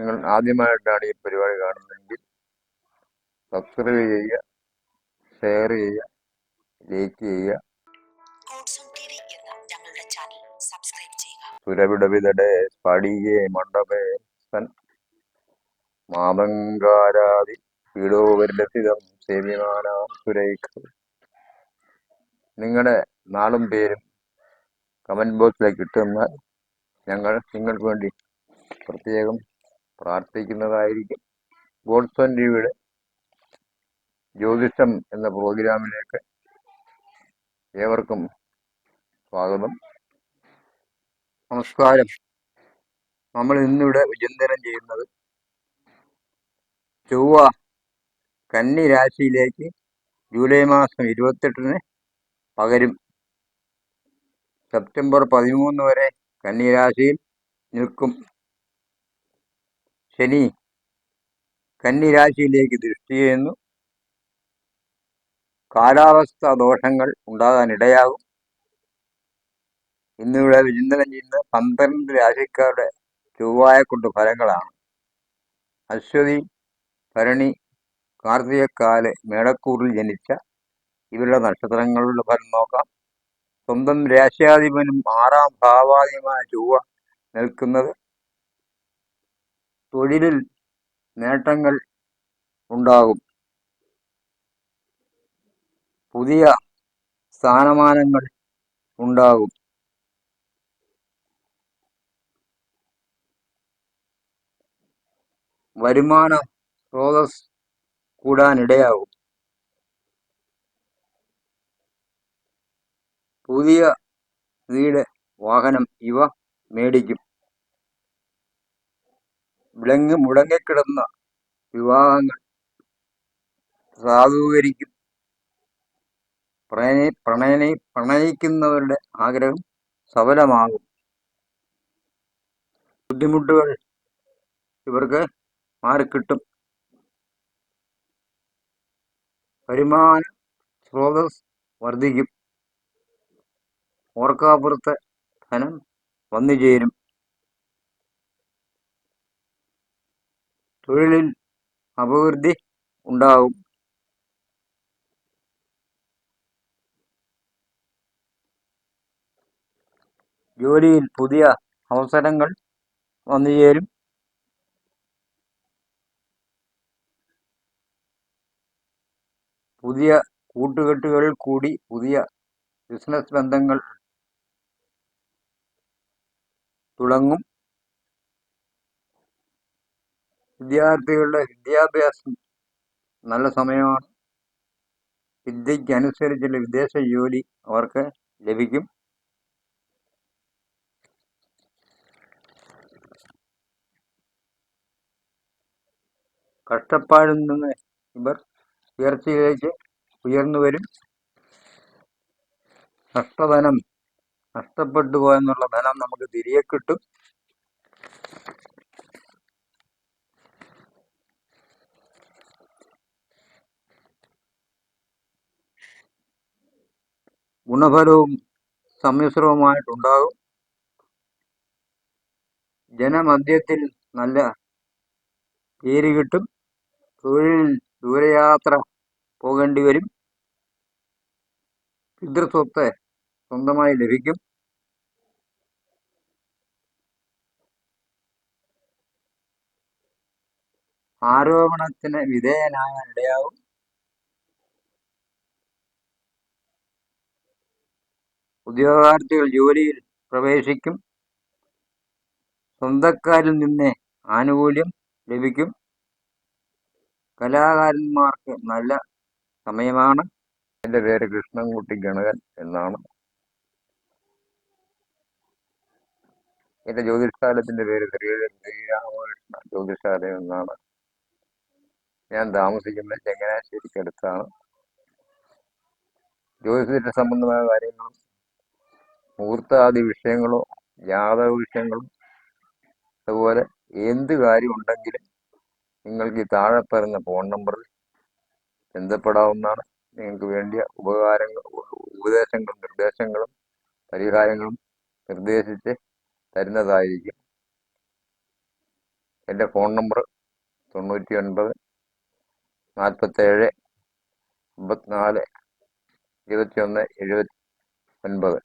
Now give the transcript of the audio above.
നിങ്ങൾ ആദ്യമായിട്ടാണ് ഈ പരിപാടി കാണുന്നതെങ്കിൽ സബ്സ്ക്രൈബ് ചെയ്യുക, ഷെയർ ചെയ്യുക, ലൈക്ക് ചെയ്യുക. സുരവിടവിതടെ സ്ഫടികേ മണ്ഡപേ സൻ മാതങ്കാരാതി പീഡോപരിലസിതം സേവ്യമാനാം സുരൈഖ. നിങ്ങളുടെ നാളും പേരും കമന്റ് ബോക്സിലേക്ക് ഇട്ടുതന്നാൽ ഞങ്ങൾ നിങ്ങൾക്ക് വേണ്ടി പ്രത്യേകം പ്രാർത്ഥിക്കുന്നതായിരിക്കും. ഗോഡ്സൺ ടിവിയുടെ ജ്യോതിഷം എന്ന പ്രോഗ്രാമിലേക്ക് ഏവർക്കും സ്വാഗതം. നമസ്കാരം. നമ്മൾ ഇന്നിവിടെ വിചിന്തനം ചെയ്യുന്നത് ചൊവ്വ കന്നി രാശിയിലേക്ക് ജൂലൈ മാസം 28-ന് പകരും. സെപ്റ്റംബർ 13 വരെ കന്നി രാശിയിൽ നിൽക്കും. ശനി കന്നി രാശിയിലേക്ക് ദൃഷ്ടി ചെയ്യുന്നു. കാലാവസ്ഥാ ദോഷങ്ങൾ ഉണ്ടാകാനിടയാകും. ഇന്നിവിടെ വിചിന്തനം ചെയ്യുന്ന 12 രാശിക്കാരുടെ ചൊവ്വായെക്കൊണ്ട് ഫലങ്ങളാണ്. അശ്വതി, ഭരണി, കാർത്തികക്കാല്, മേടക്കൂറിൽ ജനിച്ച ഇവരുടെ നക്ഷത്രങ്ങളുടെ ഫലം നോക്കാം. സ്വന്തം രാശ്യാധിപനും 6ാം ഭാവാധിപനുമായ ചൊവ്വ നിൽക്കുന്നത് തൊഴിലിൽ നേട്ടങ്ങൾ ഉണ്ടാകും. പുതിയ സ്ഥാനമാനങ്ങൾ ഉണ്ടാകും. വരുമാന സ്രോതസ് കൂടാനിടയാകും. പുതിയ വീട്, വാഹനം ഇവ മേടിക്കും. മുടങ്ങിക്കിടന്ന വിവാഹങ്ങൾ സാധൂകരിക്കും. പ്രണയിക്കുന്നവരുടെ ആഗ്രഹം സഫലമാകും. ബുദ്ധിമുട്ടുകൾ ഇവർക്ക് മാറിക്കിട്ടും. വരുമാന സ്രോതസ് വർദ്ധിക്കും. ഓർക്കാപ്പുറത്തെ ധനം വന്നു ചേരും. തൊഴിലിൽ അഭിവൃദ്ധി ഉണ്ടാകും. ജോലിയിൽ പുതിയ അവസരങ്ങൾ വന്നു ചേരും. പുതിയ കൂട്ടുകെട്ടുകളിൽ കൂടി പുതിയ ബിസിനസ് ബന്ധങ്ങൾ തുടങ്ങും. വിദ്യാർത്ഥികളുടെ വിദ്യാഭ്യാസം നല്ല സമയമാണ്. വിദ്യയ്ക്ക് അനുസരിച്ചുള്ള വിദേശ ജോലി അവർക്ക് ലഭിക്കും. കഷ്ടപ്പാടിൽ നിന്ന് ഇവർ ഉയർച്ചയിലേക്ക് ഉയർന്നു വരും. നഷ്ടപ്പെട്ടു പോയെന്നുള്ള ധനം നമുക്ക് തിരികെ കിട്ടും. ഗുണഫലവും സമ്മിശ്രവുമായിട്ടുണ്ടാകും. ജനമധ്യത്തിൽ നല്ല പേര് കിട്ടും. തൊഴിലിൽ ദൂരയാത്ര പോകേണ്ടി വരും. പിതൃസ്വത്ത് സ്വന്തമായി ലഭിക്കും. ആരോപണത്തിന് വിധേയനാകാനിടയാകും. ഉദ്യോഗാർത്ഥികൾ ജോലിയിൽ പ്രവേശിക്കും. സ്വന്തക്കാരിൽ നിന്ന് ആനുകൂല്യം ലഭിക്കും. കലാകാരന്മാർക്ക് നല്ല സമയമാണ്. എൻ്റെ പേര് കൃഷ്ണൻകുട്ടി ഗണകൻ എന്നാണ്. എൻ്റെ ജ്യോതിഷാലയത്തിൻ്റെ പേര് ശ്രീരാമകൃഷ്ണ ജ്യോതിഷാലയം എന്നാണ്. ഞാൻ താമസിക്കുന്നത് ചങ്ങനാശ്ശേരിക്കടുത്താണ്. ജ്യോതിഷ സംബന്ധമായ കാര്യങ്ങളും മുഹൂർത്താദി വിഷയങ്ങളോ ജാതക വിഷയങ്ങളും അതുപോലെ എന്ത് കാര്യം ഉണ്ടെങ്കിലും നിങ്ങൾക്ക് ഈ താഴെ പറയുന്ന ഫോൺ നമ്പറിൽ ബന്ധപ്പെടാവുന്നതാണ്. നിങ്ങൾക്ക് വേണ്ടിയ ഉപദേശങ്ങളും നിർദ്ദേശങ്ങളും പരിഹാരങ്ങളും നിർദ്ദേശിച്ച് തരുന്നതായിരിക്കും. എൻ്റെ ഫോൺ നമ്പർ 99 47 54 21 79.